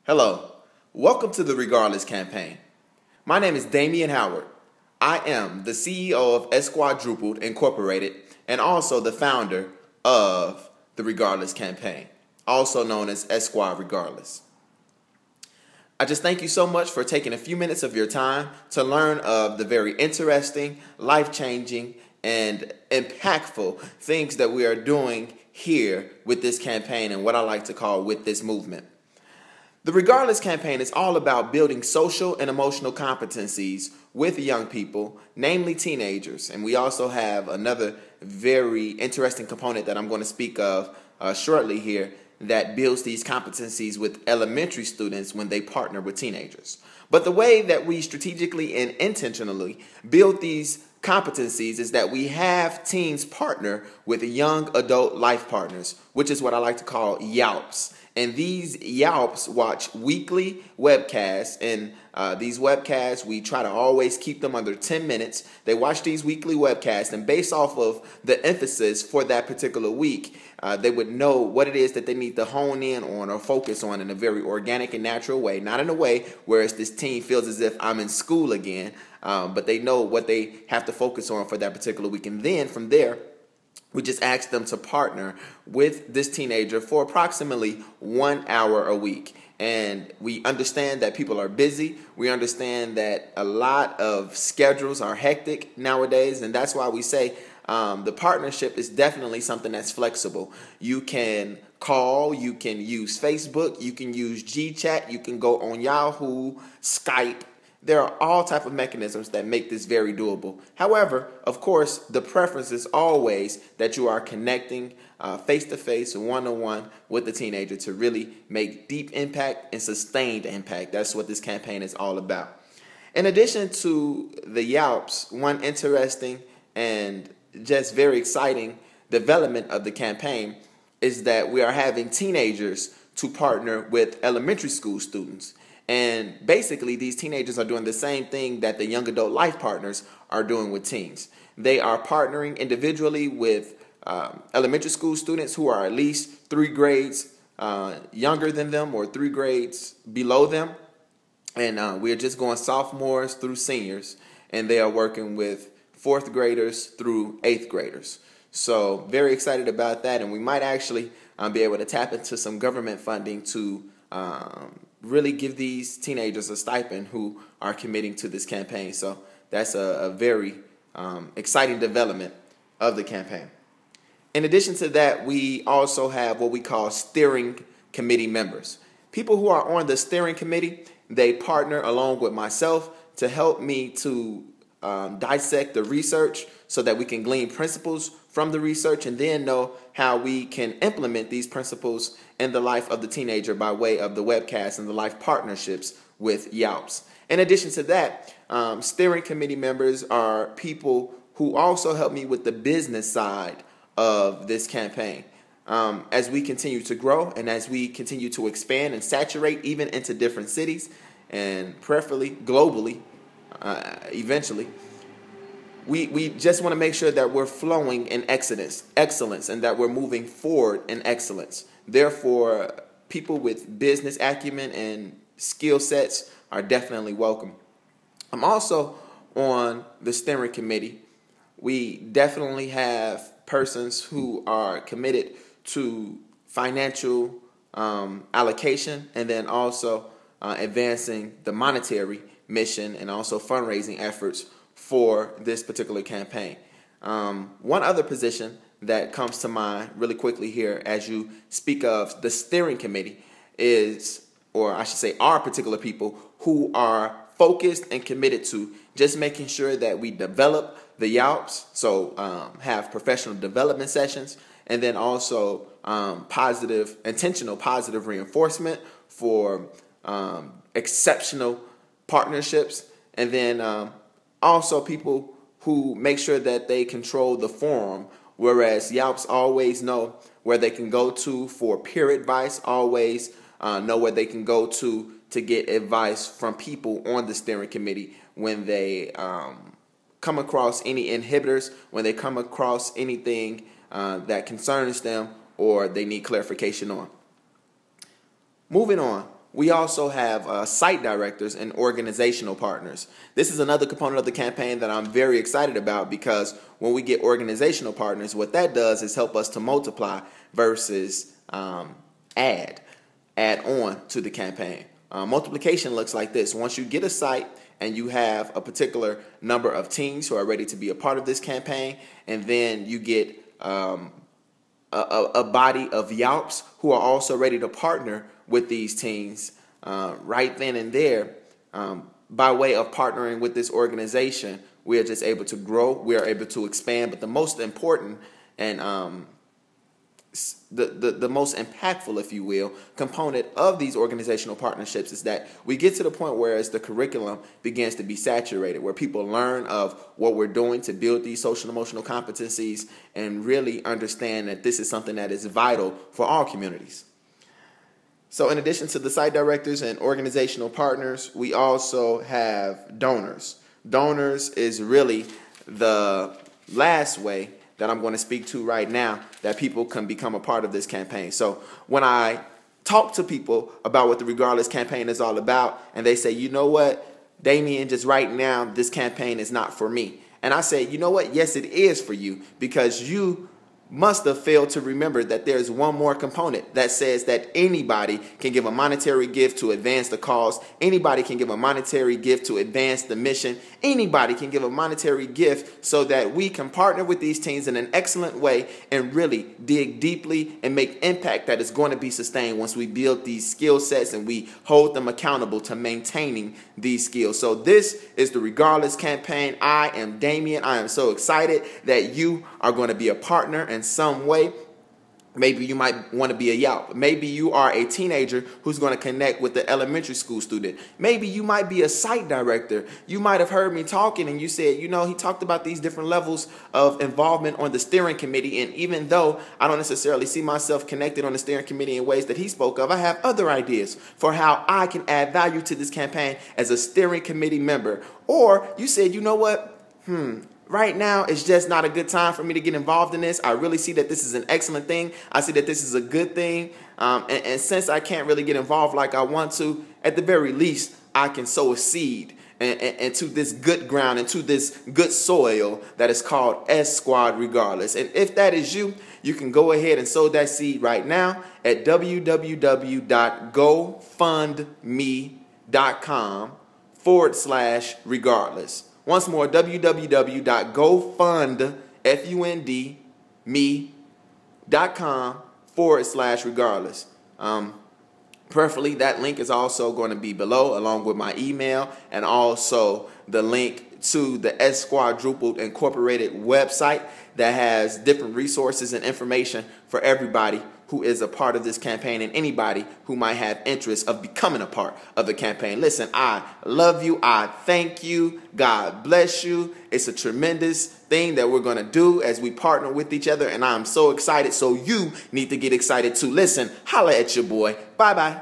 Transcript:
Hello, welcome to the Regardless campaign. My name is Damian Howard. I am the CEO of Esquadrupled Incorporated and also the founder of the Regardless campaign, also known as Esquad Regardless. I just thank you so much for taking a few minutes of your time to learn of the very interesting, life-changing, and impactful things that we are doing here with this campaign and what I like to call with this movement. The Regardless campaign is all about building social and emotional competencies with young people, namely teenagers. And we also have another very interesting component that I'm going to speak of shortly here that builds these competencies with elementary students when they partner with teenagers. But the way that we strategically and intentionally build these competencies is that we have teens partner with young adult life partners, which is what I like to call YALPs. And these YALPs watch weekly webcasts, and these webcasts, we try to always keep them under 10 minutes. They watch these weekly webcasts, and based off of the emphasis for that particular week, they would know what it is that they need to hone in on or focus on in a very organic and natural way, not in a way where this teen feels as if I'm in school again, but they know what they have to focus on for that particular week. And then from there, we just ask them to partner with this teenager for approximately 1 hour a week. And we understand that people are busy. We understand that a lot of schedules are hectic nowadays. And that's why we say the partnership is definitely something that's flexible. You can call, you can use Facebook, you can use GChat, you can go on Yahoo, Skype. There are all type of mechanisms that make this very doable. However, of course, the preference is always that you are connecting face-to-face, one-on-one with the teenager to really make deep impact and sustained impact. That's what this campaign is all about. In addition to the YALPs, one interesting and just very exciting development of the campaign is that we are having teenagers to partner with elementary school students. And basically, these teenagers are doing the same thing that the young adult life partners are doing with teens. They are partnering individually with elementary school students who are at least 3 grades younger than them or 3 grades below them. And we are just going sophomores through seniors. And they are working with 4th graders through 8th graders. So very excited about that. And we might actually be able to tap into some government funding to really give these teenagers a stipend who are committing to this campaign. So that's a very exciting development of the campaign. In addition to that, we also have what we call steering committee members. People who are on the steering committee, they partner along with myself to help me to dissect the research so that we can glean principles from the research and then know how we can implement these principles in the life of the teenager by way of the webcast and the life partnerships with YALPs. In addition to that, steering committee members are people who also help me with the business side of this campaign. As we continue to grow and as we continue to expand and saturate even into different cities and preferably globally eventually, we just want to make sure that we're flowing in excellence and that we're moving forward in excellence. Therefore, people with business acumen and skill sets are definitely welcome. I'm also on the steering committee. We definitely have persons who are committed to financial allocation and then also advancing the monetary mission and also fundraising efforts for this particular campaign. One other position that comes to mind really quickly here as you speak of the steering committee is, or I should say our particular people who are focused and committed to just making sure that we develop the YALPs, so have professional development sessions, and then also intentional positive reinforcement for exceptional partnerships, and then also people who make sure that they control the forum, whereas YALPs always know where they can go to for peer advice, always know where they can go to get advice from people on the steering committee when they come across any inhibitors, when they come across anything that concerns them or they need clarification on. Moving on, we also have site directors and organizational partners. This is another component of the campaign that I'm very excited about, because when we get organizational partners, what that does is help us to multiply versus add on to the campaign. Multiplication looks like this. Once you get a site and you have a particular number of teams who are ready to be a part of this campaign, and then you get a body of Yelps who are also ready to partner with these teams right then and there, by way of partnering with this organization, we are just able to grow, we are able to expand. But the most important and the most impactful, if you will, component of these organizational partnerships is that we get to the point where as the curriculum begins to be saturated, where people learn of what we're doing to build these social emotional competencies and really understand that this is something that is vital for all communities. So in addition to the site directors and organizational partners, we also have donors. Donors is really the last way that I'm going to speak to right now that people can become a part of this campaign. So when I talk to people about what the Regardless campaign is all about, and they say, you know what, Damien, just right now, this campaign is not for me. And I say, you know what, yes, it is for you, because you must have failed to remember that there's one more component that says that anybody can give a monetary gift to advance the cause. Anybody can give a monetary gift to advance the mission. Anybody can give a monetary gift so that we can partner with these teams in an excellent way and really dig deeply and make impact that is going to be sustained once we build these skill sets and we hold them accountable to maintaining these skills. So this is the Regardless campaign. I am Damien. I am so excited that you are going to be a partner in some way. Maybe you might want to be a Yelp. Maybe you are a teenager who's going to connect with the elementary school student. Maybe you might be a site director. You might have heard me talking and you said, you know, he talked about these different levels of involvement on the steering committee. And even though I don't necessarily see myself connected on the steering committee in ways that he spoke of, I have other ideas for how I can add value to this campaign as a steering committee member. Or you said, you know what? Right now, it's just not a good time for me to get involved in this. I really see that this is an excellent thing. I see that this is a good thing. And since I can't really get involved like I want to, at the very least, I can sow a seed into this good ground, into this good soil that is called S Squad Regardless. And if that is you, you can go ahead and sow that seed right now at www.gofundme.com/regardless. Once more, www.gofundme.com/regardless. Preferably, that link is also going to be below, along with my email, and also the link to the S Quadrupled Incorporated website that has different resources and information for everybody who is a part of this campaign and anybody who might have interest of becoming a part of the campaign. Listen, I love you. I thank you. God bless you. It's a tremendous thing that we're going to do as we partner with each other, and I'm so excited. So you need to get excited too. Listen, holla at your boy. Bye-bye.